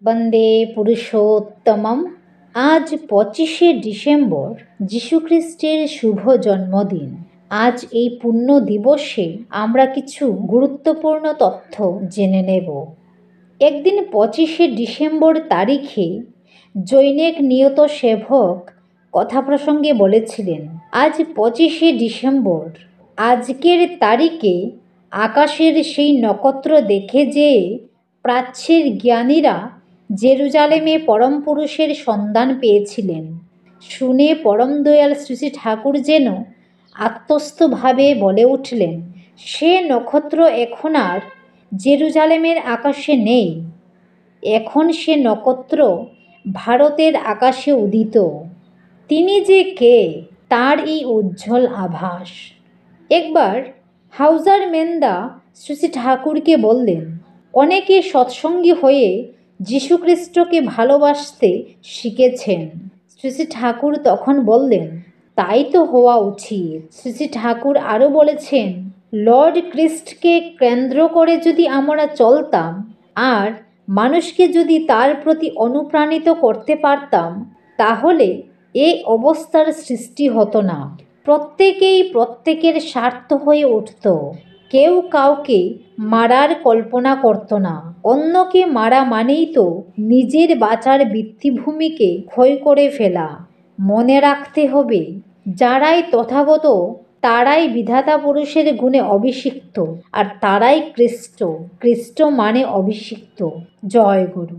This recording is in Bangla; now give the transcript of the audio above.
বন্দে পুরুষোত্তমম। আজ 25শে ডিসেম্বর যীশুখ্রিস্টের শুভ জন্মদিন। আজ এই পুণ্য দিবসে আমরা কিছু গুরুত্বপূর্ণ তথ্য জেনে নেব। একদিন 25শে ডিসেম্বর তারিখে জৈনেক নিয়ত সেবক কথা প্রসঙ্গে বলেছিলেন, আজ 25শে ডিসেম্বর, আজকের তারিখে আকাশের সেই নক্ষত্র দেখে যে প্রাচ্যের জ্ঞানীরা জেরুজালেমে পরম পুরুষের সন্ধান পেয়েছিলেন। শুনে পরম দয়াল শ্রী শ্রী ঠাকুর যেন আত্মস্থভাবে বলে উঠলেন, সে নক্ষত্র এখন আর জেরুজালেমের আকাশে নেই, এখন সে নক্ষত্র ভারতের আকাশে উদিত। তিনি যে কে তার এই উজ্জ্বল আভাস। একবার হাউজার মেন্দা শ্রী শ্রী ঠাকুরকে বললেন, অনেকে সৎসঙ্গী হয়ে যীশুখ্রিস্টকে ভালোবাসতে শিখেছেন। শ্রী শ্রী ঠাকুর তখন বললেন, তাই তো হওয়া উচিত। শ্রী শ্রী ঠাকুর আরও বলেছেন, লর্ড ক্রিস্টকে কেন্দ্র করে যদি আমরা চলতাম আর মানুষকে যদি তার প্রতি অনুপ্রাণিত করতে পারতাম, তাহলে এই অবস্থার সৃষ্টি হতো না। প্রত্যেকেই প্রত্যেকের স্বার্থ হয়ে উঠত, কেউ কাউকে মারার কল্পনা করত না। অন্যকে মারা মানেই তো নিজের বাঁচার ভিত্তিভূমিকে ক্ষয় করে ফেলা। মনে রাখতে হবে, যারাই তথাগত তারাই বিধাতা পুরুষের গুণে অভিষিক্ত, আর তারাই খ্রিস্ট। খ্রিস্ট মানে অভিষিক্ত। জয় গুরু।